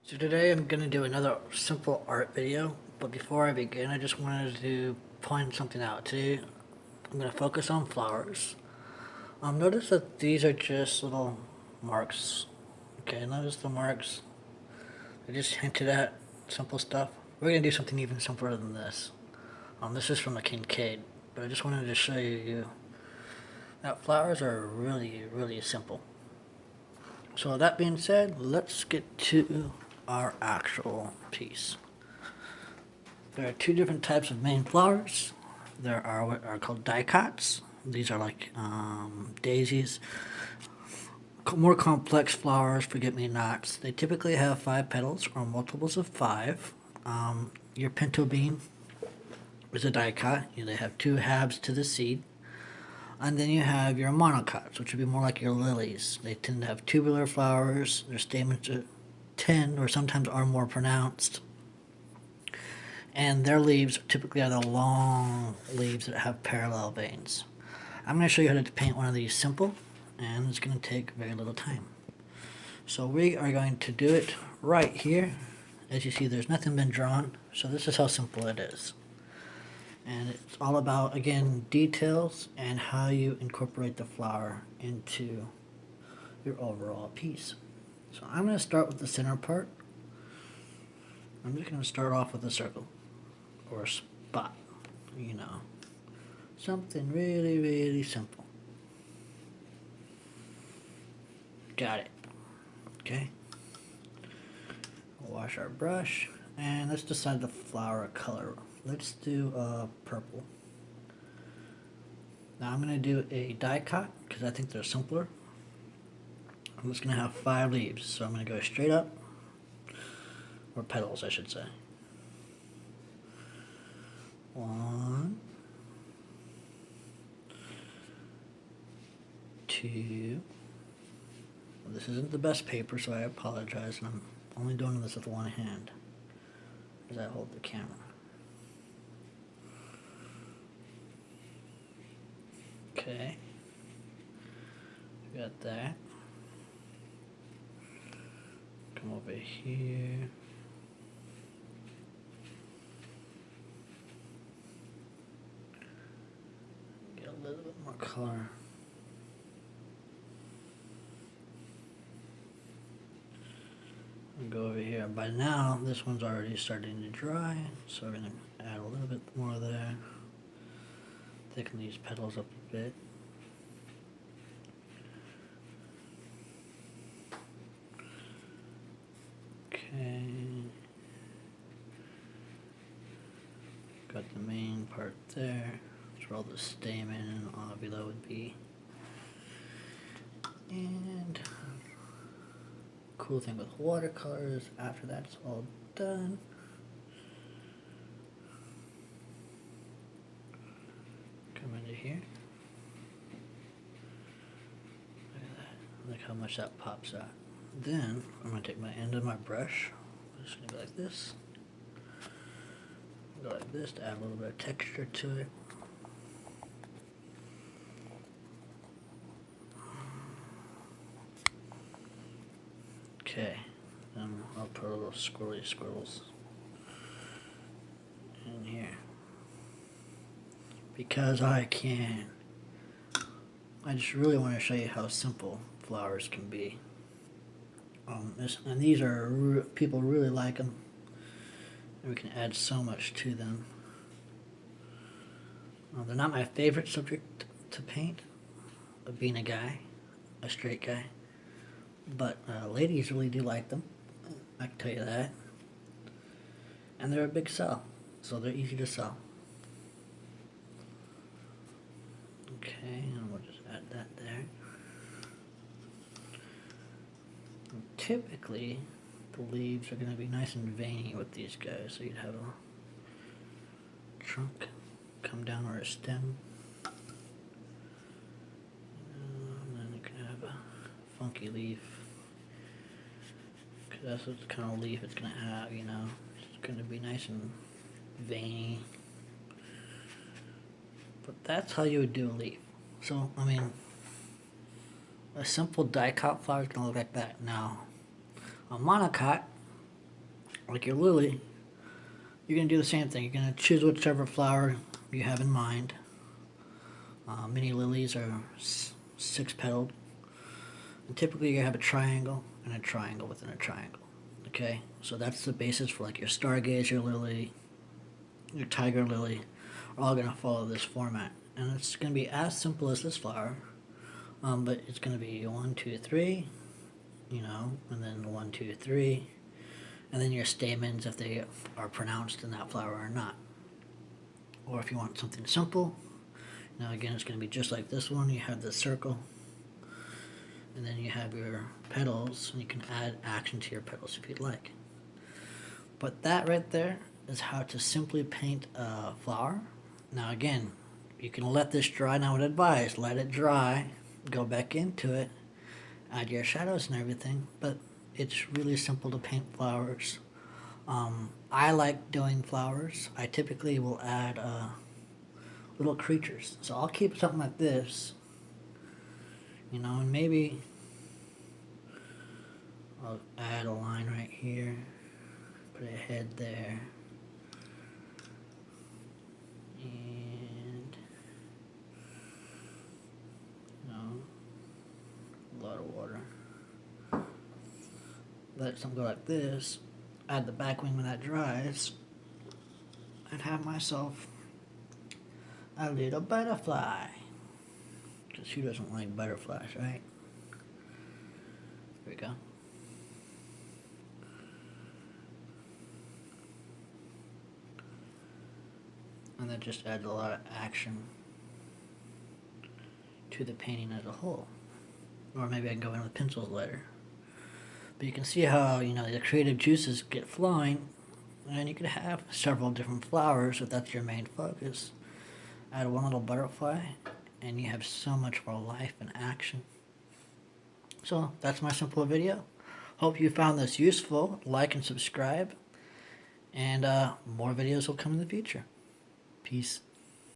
So today I'm going to do another simple art video, but before I begin I just wanted to point something out. Today I'm going to focus on flowers. Notice that these are just little marks. Okay, notice the marks. I just hinted at simple stuff. We're going to do something even simpler than this. This is from the Kincaid, but I just wanted to show you that flowers are really simple. So that being said, let's get to our actual piece. There are two different types of main flowers. There are what are called Dicots. These are like daisies. More complex flowers, forget-me-nots. They typically have 5 petals or multiples of 5. Your pinto bean is a dicot. They have 2 halves to the seed. And then you have your monocots, which would be more like your lilies. They tend to have tubular flowers. Their stamens tend or sometimes are more pronounced. And their leaves typically are the long leaves that have parallel veins. I'm going to show you how to paint one of these simple, and it's going to take very little time. So we are going to do it right here. As you see, there's nothing been drawn, so this is how simple it is. And it's all about, again, details and how you incorporate the flower into your overall piece. So I'm going to start with the center part. I'm just going to start off with a circle or a spot, something really simple. Got it. Okay. We'll wash our brush and let's decide the flower color. Let's do purple. Now I'm going to do a dicot because I think they're simpler. I'm just going to have 5 leaves, so I'm going to go straight up, or petals I should say. 1, 2. Well, this isn't the best paper, so I apologize, and I'm only doing this with one hand as I hold the camera. Okay, we got that. Come over here. Get a little bit more color. And go over here. By now, this one's already starting to dry, so we're going to add a little bit more there. Thicken these petals up a bit. Okay. Got the main part there. That's where all the stamen and ovula would be. And cool thing with watercolors, after that's all done, come into here. Look at that. Look how much that pops out. Then I'm going to take my end of my brush. I'm just going to go like this. Go like this to add a little bit of texture to it. Okay, then I'll put a little squirrels in here. Because I can. I just really want to show you how simple flowers can be. And these are, people really like them. And we can add so much to them. They're not my favorite subject to paint, of being a guy, a straight guy. But ladies really do like them, I can tell you that. And they're a big sell, so they're easy to sell. Okay, and we'll just add that there. And typically, the leaves are going to be nice and veiny with these guys, so you'd have a trunk come down or a stem. And then you can have a funky leaf. Because that's what kind of leaf it's going to have, It's going to be nice and veiny. But that's how you would do a leaf. So, a simple dicot flower is going to look like that. Now, a monocot like your lily, you're going to do the same thing. You're going to choose whichever flower you have in mind. Mini lilies are 6-petaled. And typically you have a triangle and a triangle within a triangle. Okay, so that's the basis for like your stargazer lily, your tiger lily, are all going to follow this format. And it's going to be as simple as this flower, but it's going to be 1, 2, 3, you know, and then 1, 2, 3, and then your stamens if they are pronounced in that flower or not. Or if you want something simple, now again it's going to be just like this one. You have the circle, and then you have your petals, and you can add action to your petals if you'd like. But that right there is how to simply paint a flower. Now again, you can let this dry. Now I would advise, let it dry, go back into it, add your shadows and everything, but it's really simple to paint flowers. I like doing flowers. I typically will add little creatures. So I'll keep something like this, you know, and maybe I'll add a line right here, put a head there, and, you know, a lot of water. Let something go like this, add the back wing when that dries, and have myself a little butterfly. Because who doesn't like butterflies, right? There we go. And that just adds a lot of action to the painting as a whole. Or maybe I can go in with pencils later. But you can see how, you know, the creative juices get flowing, and you could have several different flowers if that's your main focus. Add one little butterfly, and you have so much more life and action. So that's my simple video. Hope you found this useful. Like and subscribe, and more videos will come in the future. Peace.